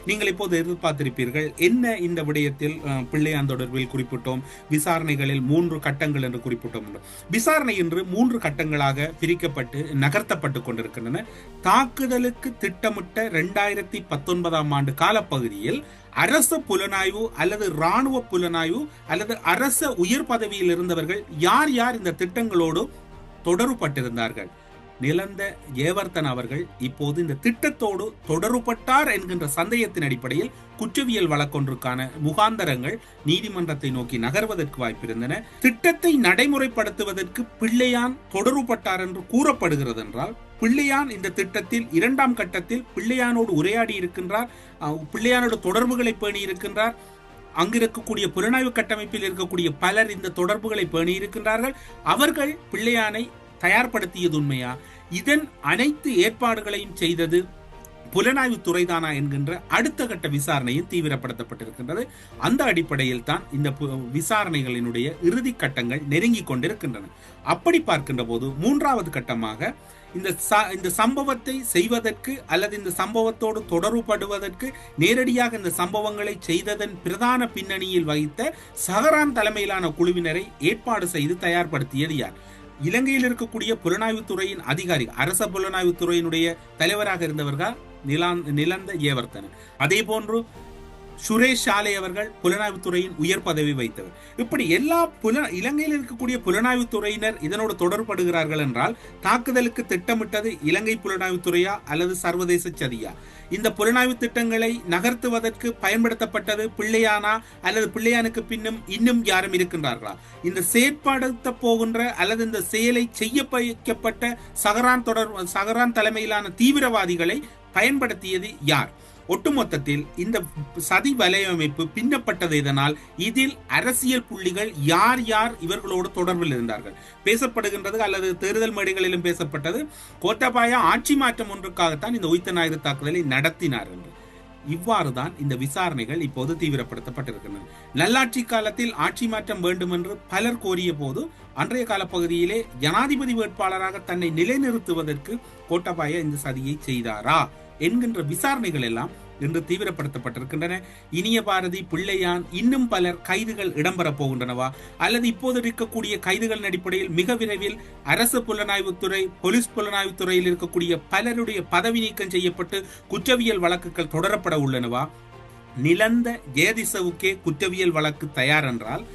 நீங்கள் இப்போது எதிர்பார்த்திருப்பீர்கள், என்ன இந்த விடயத்தில் பிள்ளையான் தொடர்பில் குறிப்பிட்டோம், விசாரணைகளில் 3 கட்டங்கள் என்று குறிப்பிட்டோம். விசாரணை இன்று 3 கட்டங்களாக பிரிக்கப்பட்டு நகர்த்தப்பட்டு கொண்டிருக்கின்றன. தாக்குதலுக்கு திட்டமிட்ட 2019 ஆண்டு காலப்பகுதியில் அரச புலனாய்வு அல்லது இராணுவ புலனாய்வு அல்லது அரச உயர் பதவியில் இருந்தவர்கள் யார் யார் இந்த திட்டங்களோடு தொடர்பட்டிருந்தார்கள். நிலந்த ஜெயவர்தன அவர்கள் இப்போது இந்த திட்டத்தோடு தொடர்பட்டார் என்கின்ற சந்தேகத்தின் அடிப்படையில் குற்றவியல் வழக்கொன்றுக்கான முகாந்தரங்கள் நீதிமன்றத்தை நோக்கி நகர்வதற்கு வாய்ப்பிருந்தன. திட்டத்தை நடைமுறைப்படுத்துவதற்கு பிள்ளையான் தொடர்பட்டார் என்று கூறப்படுகிறது என்றால், பிள்ளையான் இந்த திட்டத்தில் 2ஆம் கட்டத்தில் பிள்ளையானோடு உரையாடி இருக்கின்றார், பிள்ளையானோடு தொடர்புகளை பேணி இருக்கின்றார். அங்கிருக்கக்கூடிய புலனாய்வு கட்டமைப்பில் இருக்கக்கூடிய பலர் இந்த தொடர்புகளை பேணி இருக்கின்றார்கள். அவர்கள் பிள்ளையானை தயார்படுத்தியது உண்மையா, இதன் அனைத்து ஏற்பாடுகளையும் செய்தது புலனாய்வு துறைதானா என்கின்ற அடுத்த கட்ட விசாரணையும் தீவிரப்படுத்தப்பட்டிருக்கின்றது. அந்த அடிப்படையில் தான் இந்த விசாரணைகளினுடைய இறுதி கட்டங்கள் நெருங்கி கொண்டிருக்கின்றன. அப்படி பார்க்கின்ற போது 3வது கட்டமாக இந்த சம்பவத்தை செய்வதற்கு அல்லது இந்த சம்பவத்தோடு தொடர்புபடுவதற்கு நேரடியாக இந்த சம்பவங்களை செய்ததன் பிரதான பின்னணியில் வகித்த சஹரான் தலைமையிலான குழுவினரை ஏற்பாடு செய்து தயார்படுத்தியது யார்? இலங்கையில் இருக்கக்கூடிய புலனாய்வுத்துறையின் அதிகாரி, அரச புலனாய்வுத்துறையினுடைய தலைவராக இருந்தவர்கள் நிலந்த ஜெயவர்தன. அதே போன்று சுரேஷ் சாலை அவர்கள் புலனாய்வுத்துறையின் உயர் பதவி வைத்தவர். இப்படி எல்லா இலங்கையில் இருக்கக்கூடிய புலனாய்வுத்துறையினர் இதனோடு தொடர்படுகிறார்கள் என்றால், தாக்குதலுக்கு திட்டமிட்டது இலங்கை புலனாய்வுத்துறையா அல்லது சர்வதேச சதியா? இந்த புலனாய்வு திட்டங்களை நகர்த்துவதற்கு பயன்படுத்தப்பட்டது பிள்ளையானா அல்லது பிள்ளையானுக்கு பின்னும் இன்னும் யாரும் இருக்கின்றார்களா? இந்த செயற்படுத்த போகின்ற அல்லது இந்த செயலை செய்ய வைக்கப்பட்ட சஹரான் தலைமையிலான தீவிரவாதிகளை பயன்படுத்தியது யார்? ஒட்டுமொத்தத்தில் இந்த சதி வலையமைப்பு பின்னப்பட்டது. இதனால் இதில் அரசியல் புள்ளிகள் யார் யார் இவர்களோடு தொடர்பில் இருந்தார்கள் பேசப்படுகின்றது. அல்லது தேர்தல் மேடைகளிலும் பேசப்பட்டது, கோட்டாபாயா ஆட்சி மாற்றம் ஒன்றுக்காகத்தான் இந்த உயிர்த்த ஞாயிறு தாக்குதலை நடத்தினார் என்று. இவ்வாறுதான் இந்த விசாரணைகள் இப்போது தீவிரப்படுத்தப்பட்டிருக்கின்றன. நல்லாட்சி காலத்தில் ஆட்சி மாற்றம் வேண்டும் என்று பலர் கோரிய போது, அன்றைய காலப்பகுதியிலே ஜனாதிபதி வேட்பாளராக தன்னை நிலைநிறுத்துவதற்கு கோட்டாபாயா இந்த சதியை செய்தாரா என்கின்ற விசாரணைகள் எல்லாம் இன்று தீவிரப்படுத்தப்பட்டிருக்கின்றன. இனிய பாரதி, பிள்ளையான், இன்னும் பலர் கைதுகள் இடம்பெறப் போகின்றனவா, அல்லது இப்போது இருக்கக்கூடிய கைதுகளின் அடிப்படையில் மிக விரைவில் அரசு புலனாய்வுத்துறை, போலீஸ் புலனாய்வுத்துறையில் இருக்கக்கூடிய பலருடைய பதவி நீக்கம் செய்யப்பட்டு குற்றவியல் வழக்குகள் தொடரப்பட உள்ளனவா? நிலந்த ஜெயதிசவுக்கே குற்றவியல் வழக்கு தயார் என்றால்,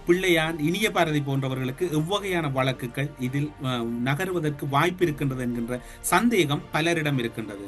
பிள்ளையான், இனிய பாரதி போன்றவர்களுக்கு எவ்வகையான வழக்குகள் இதில் நகருவதற்கு வாய்ப்பு இருக்கின்றது என்கின்ற சந்தேகம் பலரிடம் இருக்கின்றது.